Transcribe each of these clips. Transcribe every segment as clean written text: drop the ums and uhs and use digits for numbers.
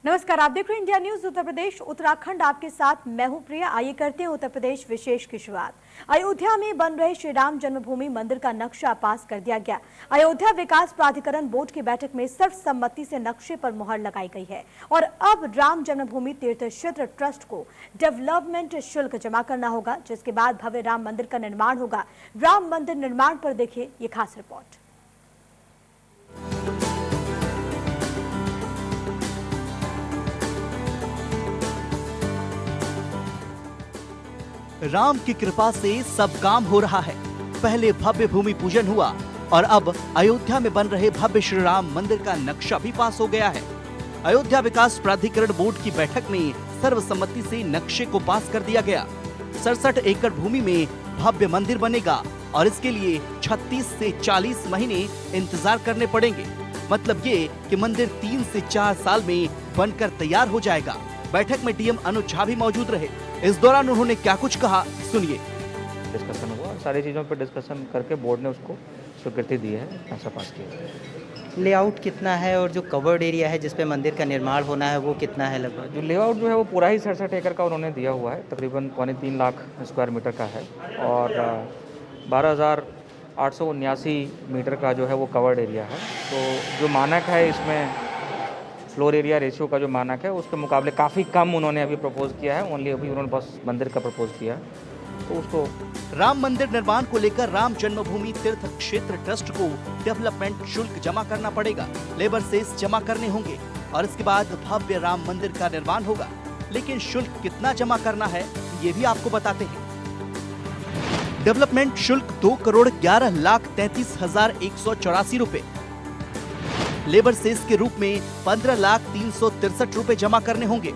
नमस्कार, आप देख रहे हैं इंडिया न्यूज उत्तर प्रदेश उत्तराखंड। आपके साथ मैं हूं प्रिया। आइए करते हैं उत्तर प्रदेश विशेष की शुरुआत। अयोध्या में बन रहे श्री राम जन्मभूमि मंदिर का नक्शा पास कर दिया गया। अयोध्या विकास प्राधिकरण बोर्ड की बैठक में सर्वसम्मति से नक्शे पर मुहर लगाई गई है और अब राम जन्मभूमि तीर्थ क्षेत्र ट्रस्ट को डेवलपमेंट शुल्क जमा करना होगा, जिसके बाद भव्य राम मंदिर का निर्माण होगा। राम मंदिर निर्माण पर देखिए ये खास रिपोर्ट। राम की कृपा से सब काम हो रहा है। पहले भव्य भूमि पूजन हुआ और अब अयोध्या में बन रहे भव्य श्री राम मंदिर का नक्शा भी पास हो गया है। अयोध्या विकास प्राधिकरण बोर्ड की बैठक में सर्वसम्मति से नक्शे को पास कर दिया गया। 67 एकड़ भूमि में भव्य मंदिर बनेगा और इसके लिए 36 से 40 महीने इंतजार करने पड़ेंगे। मतलब ये कि मंदिर 3 से 4 साल में बनकर तैयार हो जाएगा। बैठक में डीएम अनुज झा भी मौजूद रहे। इस दौरान उन्होंने क्या कुछ कहा, सुनिए। डिस्कशन हुआ, सारी चीज़ों पर डिस्कशन करके बोर्ड ने उसको स्वीकृति दी है, ऐसा पास किया। लेआउट कितना है और जो कवर्ड एरिया है जिस पे मंदिर का निर्माण होना है वो कितना है लगभग? जो लेआउट जो है वो पूरा ही 67 एकड़ का उन्होंने दिया हुआ है, तकरीबन 3.25 लाख स्क्वायर मीटर का है और 12,879 मीटर का जो है वो कवर्ड एरिया है। तो जो मानक है इसमें फ्लोर एरिया रेशियो का जो मानक है उसके मुकाबले काफ़ी कम उन्होंने अभी प्रपोज किया है। ओनली अभी उन्होंने बस मंदिर का प्रपोज किया है, तो उसको राम मंदिर निर्माण को लेकर राम जन्मभूमि तीर्थ क्षेत्र ट्रस्ट को डेवलपमेंट शुल्क जमा करना पड़ेगा। लेबर सेस जमा करने होंगे और इसके बाद भव्य राम मंदिर का निर्माण होगा। लेकिन शुल्क कितना जमा करना है ये भी आपको बताते हैं। डेवलपमेंट शुल्क 2,11,33,184 रुपए, लेबर सेस के रूप में 15,03,63 रुपए जमा करने होंगे।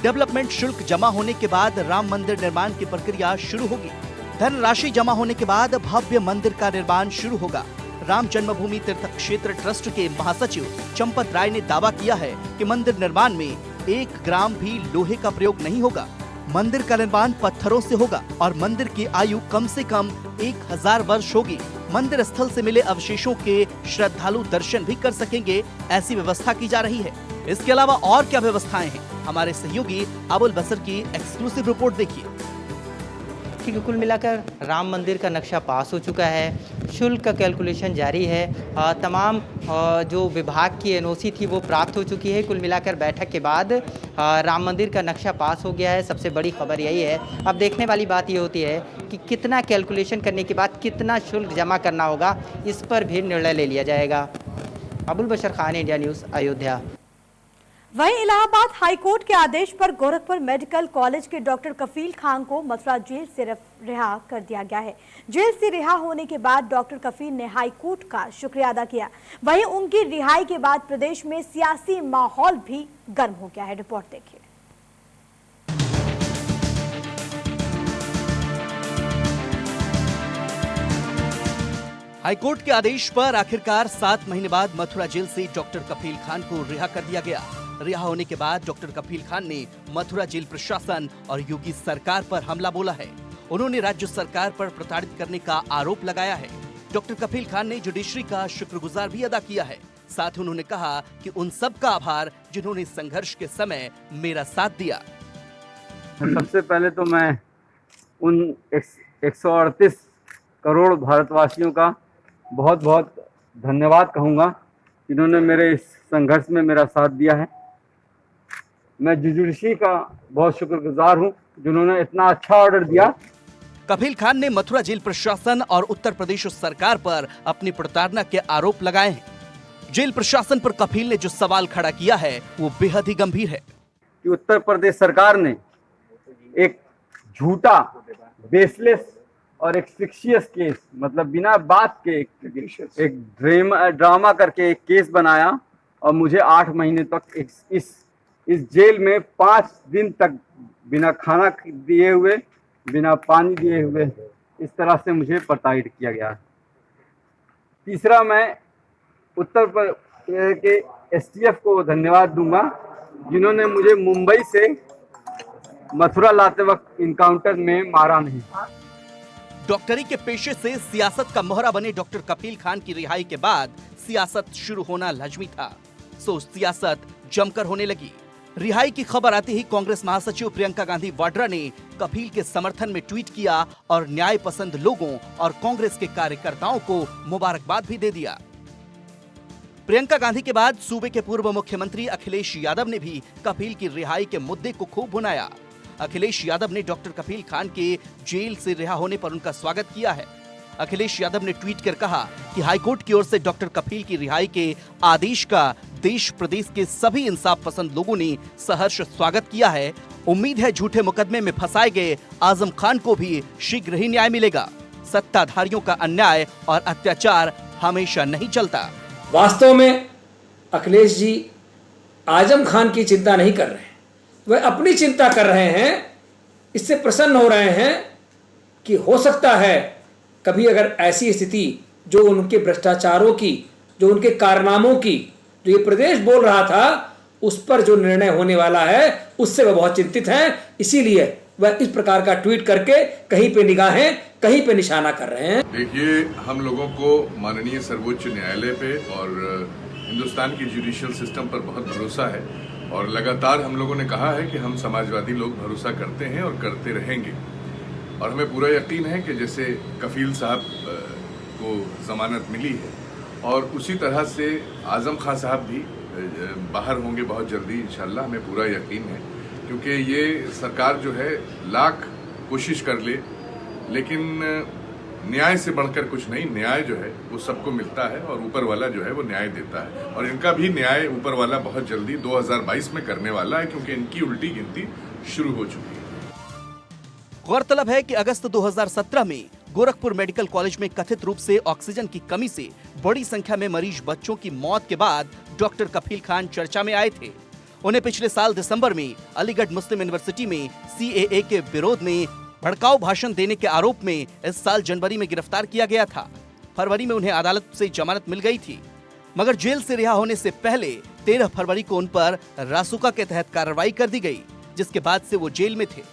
डेवलपमेंट शुल्क जमा होने के बाद राम मंदिर निर्माण की प्रक्रिया शुरू होगी। धनराशि जमा होने के बाद भव्य मंदिर का निर्माण शुरू होगा। राम जन्मभूमि तीर्थ क्षेत्र ट्रस्ट के महासचिव चंपत राय ने दावा किया है कि मंदिर निर्माण में 1 ग्राम भी लोहे का प्रयोग नहीं होगा। मंदिर का निर्माण पत्थरों से होगा और मंदिर की आयु कम से कम 1000 वर्ष होगी। मंदिर स्थल से मिले अवशेषों के श्रद्धालु दर्शन भी कर सकेंगे, ऐसी व्यवस्था की जा रही है। इसके अलावा और क्या व्यवस्थाएं हैं, हमारे सहयोगी अबुल बसर की एक्सक्लूसिव रिपोर्ट देखिए। क्योंकि कुल मिलाकर राम मंदिर का नक्शा पास हो चुका है, शुल्क का कैलकुलेशन जारी है, तमाम जो विभाग की एनओसी थी वो प्राप्त हो चुकी है। कुल मिलाकर बैठक के बाद राम मंदिर का नक्शा पास हो गया है। सबसे बड़ी खबर यही है। अब देखने वाली बात ये होती है कि कितना कैलकुलेशन करने के बाद कितना शुल्क जमा करना होगा, इस पर भी निर्णय ले लिया जाएगा। अबुल बशर खान, इंडिया न्यूज़, अयोध्या। वहीं इलाहाबाद हाईकोर्ट के आदेश पर गोरखपुर मेडिकल कॉलेज के डॉक्टर कफील खान को मथुरा जेल से रिहा कर दिया गया है। जेल से रिहा होने के बाद डॉक्टर कफील ने हाईकोर्ट का शुक्रिया अदा किया। वहीं उनकी रिहाई के बाद प्रदेश में सियासी माहौल भी गर्म हो गया है। रिपोर्ट देखिए। हाईकोर्ट के आदेश पर आखिरकार 7 महीने बाद मथुरा जेल से डॉक्टर कफील खान को रिहा कर दिया गया। रिहा होने के बाद डॉक्टर कफील खान ने मथुरा जेल प्रशासन और योगी सरकार पर हमला बोला है। उन्होंने राज्य सरकार पर प्रताड़ित करने का आरोप लगाया है। डॉक्टर कफील खान ने जुडिशरी का शुक्रगुजार भी अदा किया है। साथ ही उन्होंने कहा कि उन सब का आभार जिन्होंने संघर्ष के समय मेरा साथ दिया। सबसे पहले तो मैं उन 138 करोड़ भारतवासियों का बहुत बहुत धन्यवाद कहूँगा जिन्होंने मेरे इस संघर्ष में मेरा साथ दिया है। मैं जुडिशरी का बहुत शुक्रगुजार हूँ जिन्होंने इतना अच्छा ऑर्डर दिया। कफील खान ने मथुरा जेल प्रशासन और उत्तर प्रदेश सरकार पर अपनी प्रताड़ना के आरोप लगाए हैं। जेल प्रशासन पर कफील ने जो सवाल खड़ा किया है वो बेहद ही गंभीर है कि उत्तर प्रदेश सरकार ने एक झूठा, बेसलेस और एक फिक्शियस केस, मतलब बिना बात के एक ड्रामा करके एक केस बनाया और मुझे 8 महीने तक इस जेल में 5 दिन तक बिना खाना दिए हुए, बिना पानी दिए हुए इस तरह से मुझे प्रताड़ित किया गया। तीसरा, मैं उत्तर प्रदेश के एसटीएफ को धन्यवाद दूंगा जिन्होंने मुझे मुंबई से मथुरा लाते वक्त इनकाउंटर में मारा नहीं। डॉक्टरी के पेशे से सियासत का मोहरा बने डॉक्टर कफील खान की रिहाई के बाद सियासत शुरू होना लाजमी था। सो सियासत जमकर होने लगी। रिहाई की खबर आते ही कांग्रेस महासचिव प्रियंका गांधी वाड्रा ने कपिल के समर्थन में ट्वीट किया और न्याय पसंद लोगों और कांग्रेस के कार्यकर्ताओं को मुबारकबाद भी दे दिया। प्रियंका गांधी के बाद सूबे के पूर्व मुख्यमंत्री अखिलेश यादव ने भी कपिल की रिहाई के मुद्दे को खूब भुनाया। अखिलेश यादव ने डॉक्टर कपिल खान के जेल से रिहा होने पर उनका स्वागत किया है। अखिलेश यादव ने ट्वीट कर कहा कि हाईकोर्ट की ओर से डॉक्टर कपिल की रिहाई के आदेश का देश प्रदेश के सभी इंसाफ पसंद लोगों ने सहर्ष स्वागत किया है। उम्मीद है झूठे मुकदमे में फंसाए गए आजम खान को भी शीघ्र ही न्याय मिलेगा। सत्ताधारियों का अन्याय और अत्याचार हमेशा नहीं चलता। वास्तव में अखिलेश जी आजम खान की चिंता नहीं कर रहे हैं, वह अपनी चिंता कर रहे हैं। इससे प्रसन्न हो रहे हैं कि हो सकता है कभी अगर ऐसी स्थिति जो उनके भ्रष्टाचारों की, जो उनके कारनामों की, जो ये प्रदेश बोल रहा था, उस पर जो निर्णय होने वाला है उससे वह बहुत चिंतित हैं। इसीलिए वह इस प्रकार का ट्वीट करके कहीं पे निगाहें, कहीं पे निशाना कर रहे हैं। देखिए, हम लोगों को माननीय सर्वोच्च न्यायालय पे और हिंदुस्तान की जुडिशियल सिस्टम पर बहुत भरोसा है और लगातार हम लोगों ने कहा है कि हम समाजवादी लोग भरोसा करते हैं और करते रहेंगे। और हमें पूरा यकीन है कि जैसे कफील साहब को जमानत मिली है और उसी तरह से आजम खान साहब भी बाहर होंगे बहुत जल्दी इंशाल्लाह, हमें पूरा यकीन है। क्योंकि ये सरकार जो है लाख कोशिश कर ले, लेकिन न्याय से बढ़कर कुछ नहीं। न्याय जो है वो सबको मिलता है और ऊपर वाला जो है वो न्याय देता है और इनका भी न्याय ऊपर वाला बहुत जल्दी 2022 में करने वाला है, क्योंकि इनकी उल्टी गिनती शुरू हो चुकी है। गौरतलब है कि अगस्त 2017 में गोरखपुर मेडिकल कॉलेज में कथित रूप से ऑक्सीजन की कमी से बड़ी संख्या में मरीज बच्चों की मौत के बाद डॉक्टर कपिल खान चर्चा में आए थे। उन्हें पिछले साल दिसंबर में अलीगढ़ मुस्लिम यूनिवर्सिटी में CAA के विरोध में भड़काऊ भाषण देने के आरोप में इस साल जनवरी में गिरफ्तार किया गया था। फरवरी में उन्हें अदालत से जमानत मिल गई थी, मगर जेल से रिहा होने से पहले 13 फरवरी को उन पर रासुका के तहत कार्रवाई कर दी गई, जिसके बाद से वो जेल में थे।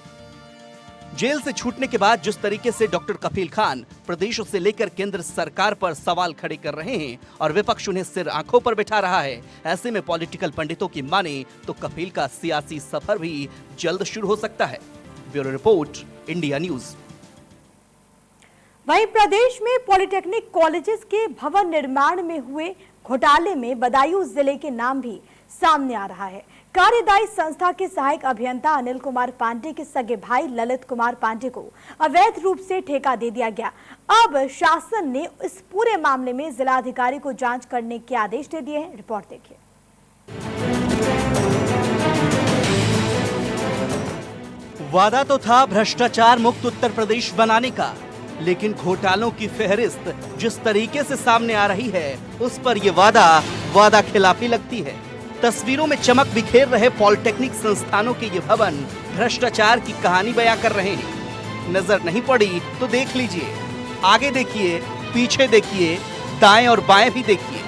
जेल से छूटने के बाद जिस तरीके से डॉक्टर कपिल खान प्रदेश से लेकर केंद्र सरकार पर सवाल खड़े कर रहे हैं और विपक्ष उन्हें सिर आंखों पर बैठा रहा है, ऐसे में पॉलिटिकल पंडितों की माने तो कपिल का सियासी सफर भी जल्द शुरू हो सकता है। Bureau report, India news. वहीं प्रदेश में पॉलिटेक्निक कॉलेजेस के भवन निर्माण में हुए घोटाले में बदायूं जिले के नाम भी सामने आ रहा है। कार्यदायी संस्था के सहायक अभियंता अनिल कुमार पांडे के सगे भाई ललित कुमार पांडे को अवैध रूप से ठेका दे दिया गया। अब शासन ने इस पूरे मामले में जिलाधिकारी को जांच करने के आदेश दे दिए हैं। रिपोर्ट देखिए। वादा तो था भ्रष्टाचार मुक्त उत्तर प्रदेश बनाने का, लेकिन घोटालों की फहरिस्त जिस तरीके से सामने आ रही है, उस पर यह वादा खिलाफी लगती है। तस्वीरों में चमक बिखेर रहे पॉलिटेक्निक संस्थानों के ये भवन भ्रष्टाचार की कहानी बयां कर रहे हैं। नजर नहीं पड़ी तो देख लीजिए, आगे देखिए, पीछे देखिए, दाएं और बाएं भी देखिए।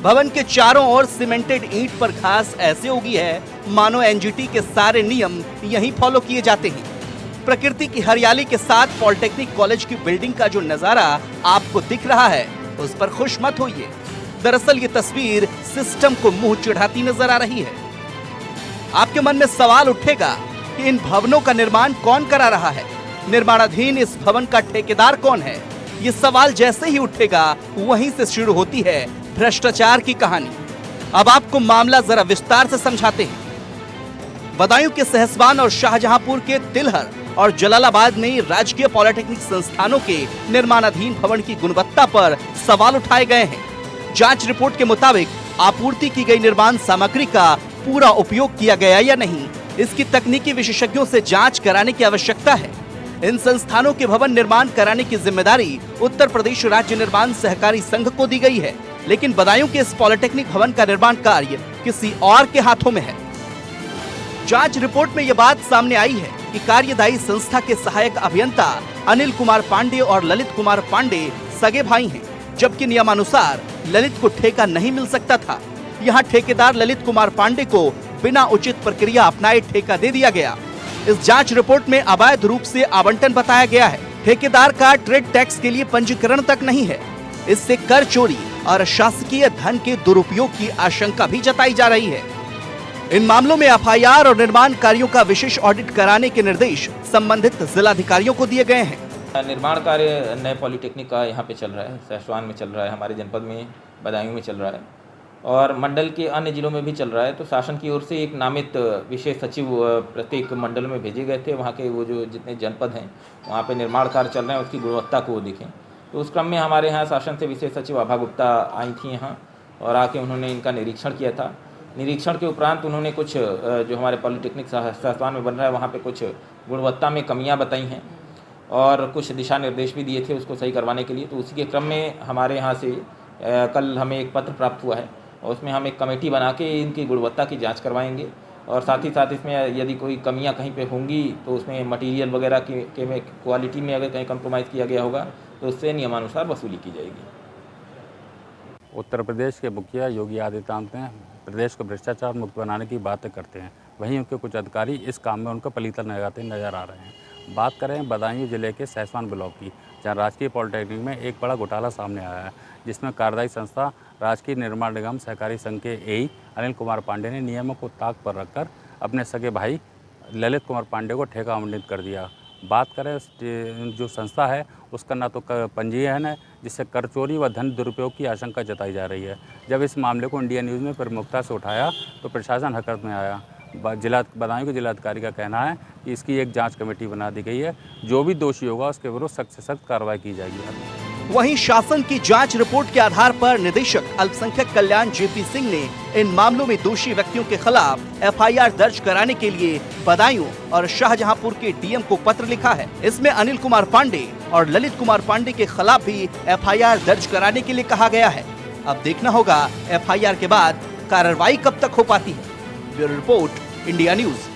भवन के चारों ओर सीमेंटेड ईंट पर घास ऐसे उगी है मानो NGT के सारे नियम यहीं फॉलो किए जाते हैं। प्रकृति की हरियाली के साथ पॉलिटेक्निक कॉलेज की बिल्डिंग का जो नजारा आपको दिख रहा है, उस पर खुश मत होइए। दरअसल ये तस्वीर सिस्टम को मुंह चिढ़ाती नजर आ रही है। आपके मन में सवाल उठेगा कि इन भवनों का निर्माण कौन करा रहा है, निर्माणाधीन इस भवन का ठेकेदार कौन है। ये सवाल जैसे ही उठेगा, वहीं से शुरू होती है भ्रष्टाचार की कहानी। अब आपको मामला जरा विस्तार से समझाते हैं। बदायूं के सहसवान और शाहजहांपुर के तिलहर और जलालाबाद में राजकीय पॉलिटेक्निक संस्थानों के निर्माणाधीन भवन की गुणवत्ता पर सवाल उठाए गए हैं। जांच रिपोर्ट के मुताबिक आपूर्ति की गई निर्माण सामग्री का पूरा उपयोग किया गया या नहीं, इसकी तकनीकी विशेषज्ञों से जांच कराने की आवश्यकता है। इन संस्थानों के भवन निर्माण कराने की जिम्मेदारी उत्तर प्रदेश राज्य निर्माण सहकारी संघ को दी गई है, लेकिन बदायूं के इस पॉलिटेक्निक भवन का निर्माण कार्य किसी और के हाथों में है। जांच रिपोर्ट में यह बात सामने आई है कि कार्यदायी संस्था के सहायक अभियंता अनिल कुमार पांडे और ललित कुमार पांडे सगे भाई हैं, जबकि नियमानुसार ललित को ठेका नहीं मिल सकता था। यहाँ ठेकेदार ललित कुमार पांडे को बिना उचित प्रक्रिया अपनाए ठेका दे दिया गया। इस जांच रिपोर्ट में अवैध रूप से आवंटन बताया गया है। ठेकेदार का ट्रेड टैक्स के लिए पंजीकरण तक नहीं है। इससे कर चोरी और शासकीय धन के दुरुपयोग की आशंका भी जताई जा रही है। इन मामलों में एफआईआर और निर्माण कार्यों का विशेष ऑडिट कराने के निर्देश संबंधित जिलाधिकारियों को दिए गए हैं। निर्माण कार्य नए पॉलिटेक्निक का यहाँ पे चल रहा है, सहसवान में चल रहा है, हमारे जनपद में बदायूं में चल रहा है और मंडल के अन्य जिलों में भी चल रहा है। तो शासन की ओर से एक नामित विशेष सचिव प्रत्येक मंडल में भेजे गए थे। वहाँ के वो जो जितने जनपद हैं वहाँ पे निर्माण कार्य चल रहे हैं उसकी गुणवत्ता को वो देखें। तो उस क्रम में हमारे यहाँ शासन से विशेष सचिव आभा गुप्ता आई थी यहाँ और आके उन्होंने इनका निरीक्षण किया था। निरीक्षण के उपरांत उन्होंने कुछ जो हमारे पॉलिटेक्निक सहसवान में बन रहा है वहाँ पे कुछ गुणवत्ता में कमियाँ बताई हैं और कुछ दिशा निर्देश भी दिए थे उसको सही करवाने के लिए। तो उसी के क्रम में हमारे यहाँ से कल हमें एक पत्र प्राप्त हुआ है और उसमें हम एक कमेटी बना के इनकी गुणवत्ता की जांच करवाएंगे और साथ ही साथ इसमें यदि कोई कमियां कहीं पे होंगी तो उसमें मटेरियल वगैरह के में क्वालिटी में अगर कहीं कंप्रोमाइज़ किया गया होगा तो उससे नियमानुसार वसूली की जाएगी। उत्तर प्रदेश के मुखिया योगी आदित्यनाथ ने प्रदेश को भ्रष्टाचार मुक्त बनाने की बातें करते हैं, वहीं उनके कुछ अधिकारी इस काम में उनका पलीता लगाते नजर आ रहे हैं। बात करें बदायूं जिले के सहसवान ब्लॉक की, जहां राजकीय पॉलिटेक्निक में एक बड़ा घोटाला सामने आया है, जिसमें कार्यदायी संस्था राजकीय निर्माण निगम सहकारी संघ के एई अनिल कुमार पांडे ने नियमों को ताक पर रखकर अपने सगे भाई ललित कुमार पांडे को ठेका आवंटित कर दिया। बात करें जो संस्था है उसका ना तो पंजीयन है, जिससे कर चोरी व धन दुरुपयोग की आशंका जताई जा रही है। जब इस मामले को इंडिया न्यूज़ ने प्रमुखता से उठाया तो प्रशासन हरकत में आया। बदायूं के जिलाधिकारी का कहना है कि इसकी एक जांच कमेटी बना दी गई है, जो भी दोषी होगा उसके विरुद्ध सख्त से सख्त कार्रवाई की जाएगी। वहीं शासन की जांच रिपोर्ट के आधार पर निदेशक अल्पसंख्यक कल्याण जेपी सिंह ने इन मामलों में दोषी व्यक्तियों के खिलाफ एफआईआर दर्ज कराने के लिए बदायूं और शाहजहांपुर के डीएम को पत्र लिखा है। इसमें अनिल कुमार पांडे और ललित कुमार पांडे के खिलाफ भी एफआईआर दर्ज कराने के लिए कहा गया है। अब देखना होगा एफआईआर के बाद कार्रवाई कब तक हो पाती है। Bureau report, India news.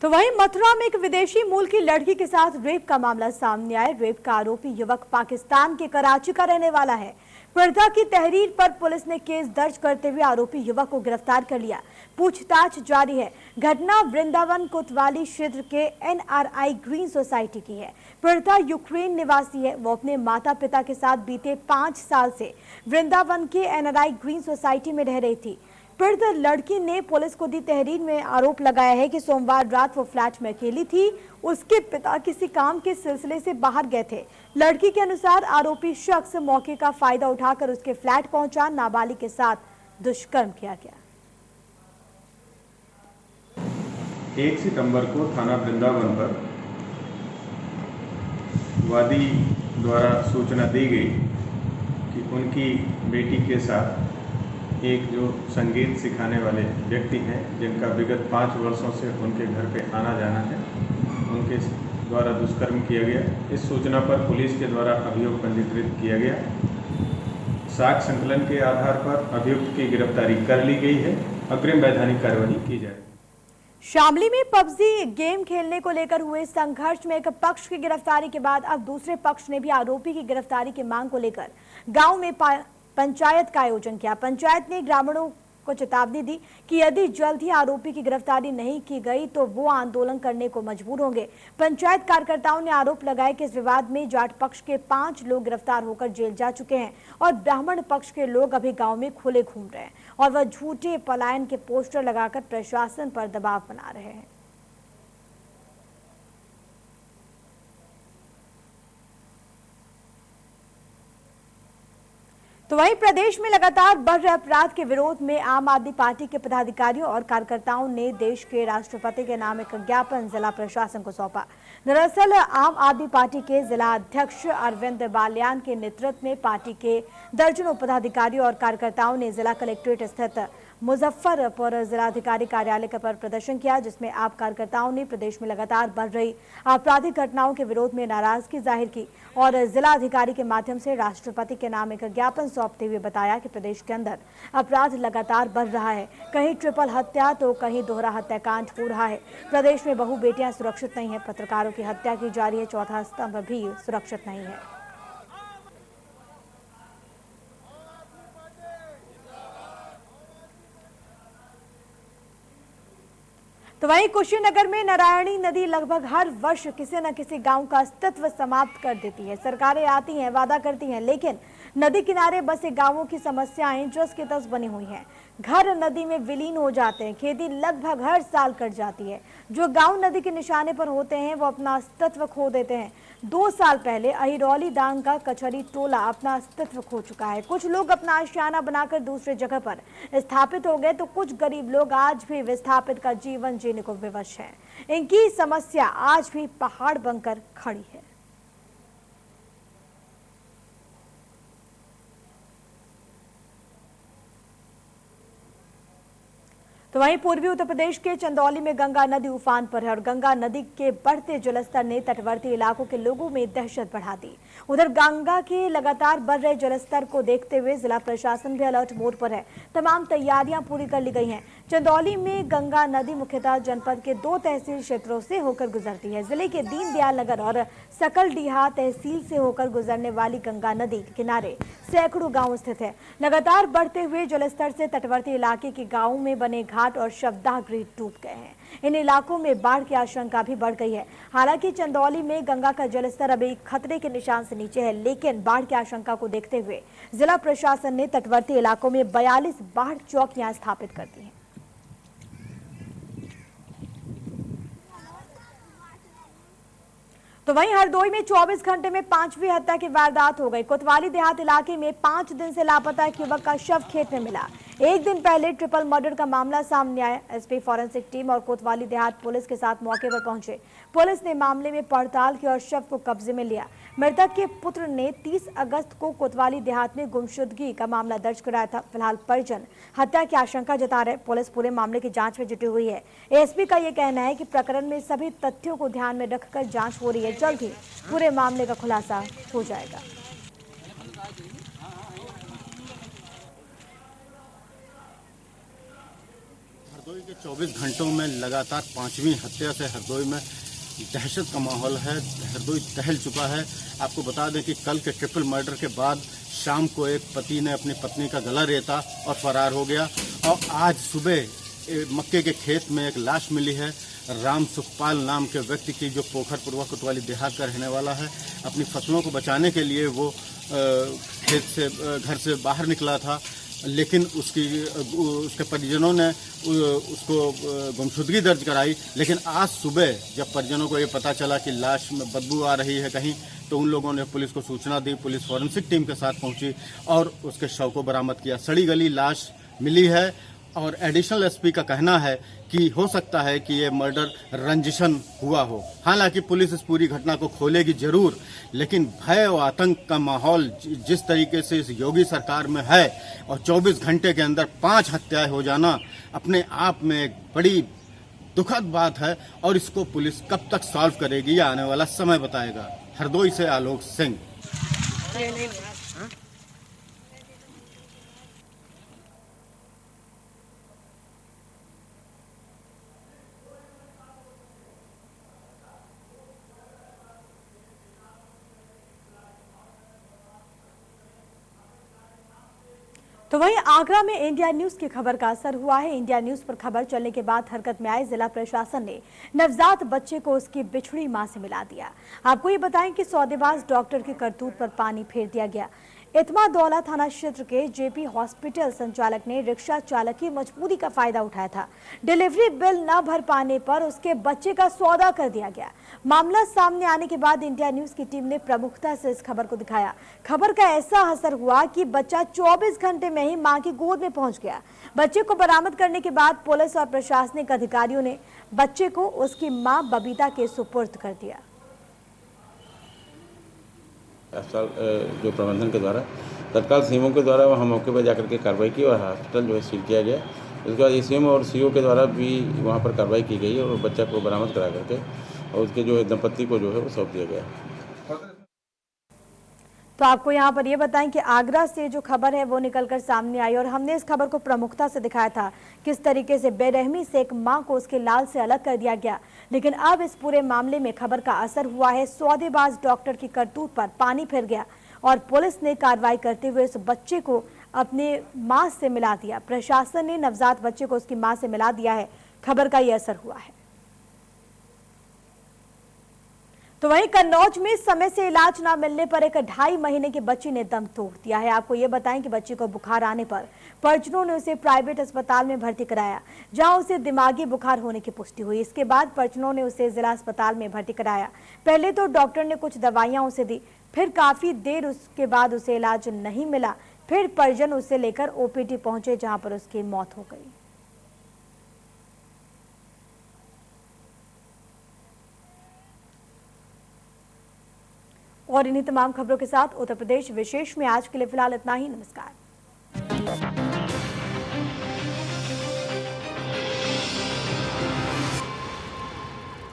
तो वहीं मथुरा में एक विदेशी मूल की लड़की के साथ रेप का मामला सामने आया। रेप का आरोपी युवक पाकिस्तान के कराची का रहने वाला है। पर्दा की तहरीर पर पुलिस ने केस दर्ज करते हुए आरोपी युवक को गिरफ्तार कर लिया। पूछताछ जारी है। घटना वृंदावन कोतवाली क्षेत्र के NRI ग्रीन सोसाइटी की है। पर्दा यूक्रेन निवासी है। वो अपने माता पिता के साथ बीते 5 साल से वृंदावन के NRI ग्रीन सोसाइटी में रह रही थी। पीड़ित लड़की ने पुलिस को दी तहरीर में आरोप लगाया है कि सोमवार रात वो फ्लैट में अकेली थी। उसके पिता किसी काम के सिलसिले से बाहर गए थे। लड़की के अनुसार आरोपी शख्स मौके का फायदा उठाकर उसके फ्लैट पहुंचा, नाबालिग के साथ दुष्कर्म किया गया। 1 सितंबर को थाना वृंदावन पर वादी द्वारा सूचना दी गई कि उनकी बेटी के साथ एक जो संगीत सिखाने वाले व्यक्ति हैं, जिनका विगत 5 वर्षों से उनके घर पे आना जाना है, उनके द्वारा दुष्कर्म किया गया। इस सूचना पर पुलिस के द्वारा अभियोग पंजीकृत किया गया। साक्ष्य संकलन के आधार पर अभियुक्त की गिरफ्तारी कर ली गई है। अग्रिम वैधानिक कार्रवाई की जाएगी। शामली में पबजी गेम खेलने को लेकर हुए संघर्ष में एक पक्ष की गिरफ्तारी के बाद अब दूसरे पक्ष ने भी आरोपी की गिरफ्तारी की मांग को लेकर गांव में पंचायत का आयोजन किया। पंचायत ने ग्रामीणों को चेतावनी दी कि यदि जल्द ही आरोपी की गिरफ्तारी नहीं की गई तो वो आंदोलन करने को मजबूर होंगे। पंचायत कार्यकर्ताओं ने आरोप लगाया कि इस विवाद में जाट पक्ष के 5 लोग गिरफ्तार होकर जेल जा चुके हैं और ब्राह्मण पक्ष के लोग अभी गांव में खुले घूम रहे हैं और वह झूठे पलायन के पोस्टर लगाकर प्रशासन पर दबाव बना रहे हैं। तो वहीं प्रदेश में लगातार बढ़ रहे अपराध के विरोध में आम आदमी पार्टी के पदाधिकारियों और कार्यकर्ताओं ने देश के राष्ट्रपति के नाम एक ज्ञापन जिला प्रशासन को सौंपा। दरअसल आम आदमी पार्टी के जिला अध्यक्ष अरविंद बालियान के नेतृत्व में पार्टी के दर्जनों पदाधिकारियों और कार्यकर्ताओं ने जिला कलेक्ट्रेट स्थित मुजफ्फरपुर जिलाधिकारी कार्यालय पर प्रदर्शन किया, जिसमें आप कार्यकर्ताओं ने प्रदेश में लगातार बढ़ रही आपराधिक घटनाओं के विरोध में नाराजगी जाहिर की और जिलाधिकारी के माध्यम से राष्ट्रपति के नाम एक ज्ञापन सौंपते हुए बताया कि प्रदेश के अंदर अपराध लगातार बढ़ रहा है। कहीं ट्रिपल हत्या तो कहीं दोहरा हत्याकांड हो रहा है। प्रदेश में बहु बेटियां सुरक्षित नहीं है, पत्रकारों की हत्या की जा रही है, चौथा स्तंभ भी सुरक्षित नहीं है। तो वहीं कुशीनगर में नारायणी नदी लगभग हर वर्ष किसी न किसी गांव का अस्तित्व समाप्त कर देती है। सरकारें आती हैं, वादा करती हैं, लेकिन नदी किनारे बसे गांवों की समस्याएं जस की तस बनी हुई हैं। घर नदी में विलीन हो जाते हैं, खेती लगभग हर साल कट जाती है। जो गांव नदी के निशाने पर होते हैं वो अपना अस्तित्व खो देते हैं। 2 साल पहले अहिरौली दांग का कचहरी टोला अपना अस्तित्व खो चुका है। कुछ लोग अपना आशियाना बनाकर दूसरे जगह पर स्थापित हो गए तो कुछ गरीब लोग आज भी विस्थापित का जीवन जीने को विवश हैं। इनकी समस्या आज भी पहाड़ बनकर खड़ी है। तो वहीं पूर्वी उत्तर प्रदेश के चंदौली में गंगा नदी उफान पर है और गंगा नदी के बढ़ते जलस्तर ने तटवर्ती इलाकों के लोगों में दहशत बढ़ा दी। उधर गंगा के लगातार बढ़ रहे जलस्तर को देखते हुए जिला प्रशासन भी अलर्ट मोड पर है। तमाम तैयारियां पूरी कर ली गई हैं। चंदौली में गंगा नदी मुख्यतः जनपद के 2 तहसील क्षेत्रों से होकर गुजरती है। जिले के दीनदयाल नगर और सकलडीहा तहसील से होकर गुजरने वाली गंगा नदी के किनारे सैकड़ों गांव स्थित है। लगातार बढ़ते हुए जलस्तर से तटवर्ती इलाके के गांवों में बने घाट और शवदाह गृह डूब गए हैं। इन इलाकों में बाढ़ की आशंका भी बढ़ गई है। हालांकि चंदौली में गंगा का जलस्तर अभी खतरे के निशान से नीचे है, लेकिन बाढ़ की आशंका को देखते हुए जिला प्रशासन ने तटवर्ती इलाकों में 42 बाढ़ चौकियां स्थापित कर दी हैं। तो वहीं हरदोई में 24 घंटे में 5वीं हत्या की वारदात हो गई। कोतवाली देहात इलाके में 5 दिन से लापता एक युवक का शव खेत में मिला। एक दिन पहले ट्रिपल मर्डर का मामला सामने आया। एसपी फॉरेंसिक टीम और कोतवाली देहात पुलिस के साथ मौके पर पहुंचे। पुलिस ने मामले में पड़ताल की और शव को कब्जे में लिया। मृतक के पुत्र ने 30 अगस्त को कोतवाली देहात में गुमशुदगी का मामला दर्ज कराया था। फिलहाल परिजन हत्या की आशंका जता रहे। पुलिस पूरे मामले की जांच में जुटी हुई है। एसपी का यह कहना है कि प्रकरण में सभी तथ्यों को ध्यान में रखकर जांच हो रही है। जल्द ही पूरे मामले का खुलासा हो जाएगा। हरदोई के 24 घंटों में लगातार 5वीं हत्या से हरदोई में दहशत का माहौल है। हरदोई दहल चुका है। आपको बता दें कि कल के ट्रिपल मर्डर के बाद शाम को एक पति ने अपनी पत्नी का गला रेता और फरार हो गया और आज सुबह मक्के के खेत में एक लाश मिली है। राम सुखपाल नाम के व्यक्ति की, जो पोखरपुरवा कोतवाली देहात का रहने वाला है। अपनी फसलों को बचाने के लिए वो खेत से घर से बाहर निकला था, लेकिन उसके परिजनों ने उसको गुमशुदगी दर्ज कराई। लेकिन आज सुबह जब परिजनों को ये पता चला कि लाश में बदबू आ रही है कहीं, तो उन लोगों ने पुलिस को सूचना दी। पुलिस फॉरेंसिक टीम के साथ पहुंची और उसके शव को बरामद किया। सड़ी गली लाश मिली है और एडिशनल एसपी का कहना है कि हो सकता है कि ये मर्डर रंजिशन हुआ हो। हालांकि पुलिस इस पूरी घटना को खोलेगी जरूर, लेकिन भय और आतंक का माहौल जिस तरीके से इस योगी सरकार में है और 24 घंटे के अंदर 5 हत्याएं हो जाना अपने आप में एक बड़ी दुखद बात है और इसको पुलिस कब तक सॉल्व करेगी ये आने वाला समय बताएगा। हरदोई से आलोक सिंह। तो वहीं आगरा में इंडिया न्यूज की खबर का असर हुआ है। इंडिया न्यूज पर खबर चलने के बाद हरकत में आए जिला प्रशासन ने नवजात बच्चे को उसकी बिछड़ी मां से मिला दिया। आपको ये बताएं कि सौदेबाज डॉक्टर की करतूत पर पानी फेर दिया गया। इत्मादौला थाना क्षेत्र के जेपी हॉस्पिटल संचालक ने रिक्शा चालक की मजबूरी का फायदा उठाया था। डिलीवरी बिल न भर पाने पर उसके बच्चे का सौदा कर दिया गया। मामला सामने आने के बाद इंडिया न्यूज की टीम ने प्रमुखता से इस खबर को दिखाया। खबर का ऐसा असर हुआ कि बच्चा 24 घंटे में ही मां की गोद में पहुंच गया। बच्चे को बरामद करने के बाद पुलिस और प्रशासनिक अधिकारियों ने बच्चे को उसकी मां बबीता के सुपुर्द कर दिया। अस्पताल जो प्रबंधन के द्वारा तत्काल सीएमओ के द्वारा वहाँ मौके पर जाकर के कार्रवाई की और हॉस्पिटल जो है सील किया गया। उसके बाद एसीएम और सीओ के द्वारा भी वहाँ पर कार्रवाई की गई और बच्चा को बरामद करा करके और उसके जो है दंपत्ति को जो है वो सौंप दिया गया। तो आपको यहाँ पर ये बताएं कि आगरा से जो खबर है वो निकलकर सामने आई और हमने इस खबर को प्रमुखता से दिखाया था किस तरीके से बेरहमी से एक मां को उसके लाल से अलग कर दिया गया। लेकिन अब इस पूरे मामले में खबर का असर हुआ है। सौदेबाज डॉक्टर की करतूत पर पानी फिर गया और पुलिस ने कार्रवाई करते हुए इस बच्चे को अपने मां से मिला दिया। प्रशासन ने नवजात बच्चे को उसकी मां से मिला दिया है। खबर का ये असर हुआ है। तो वहीं कन्नौज में समय से इलाज न मिलने पर एक 2.5 महीने की बच्ची ने दम तोड़ दिया है। आपको ये बताएं कि बच्ची को बुखार आने पर परिजनों ने उसे प्राइवेट अस्पताल में भर्ती कराया, जहां उसे दिमागी बुखार होने की पुष्टि हुई। इसके बाद परिजनों ने उसे जिला अस्पताल में भर्ती कराया। पहले तो डॉक्टर ने कुछ दवाइयां उसे दी, फिर काफी देर उसके बाद उसे इलाज नहीं मिला। फिर परिजन उसे लेकर ओपीडी पहुंचे, जहां पर उसकी मौत हो गई। और इन्हीं तमाम खबरों के साथ उत्तर प्रदेश विशेष में आज के लिए फिलहाल इतना ही। नमस्कार।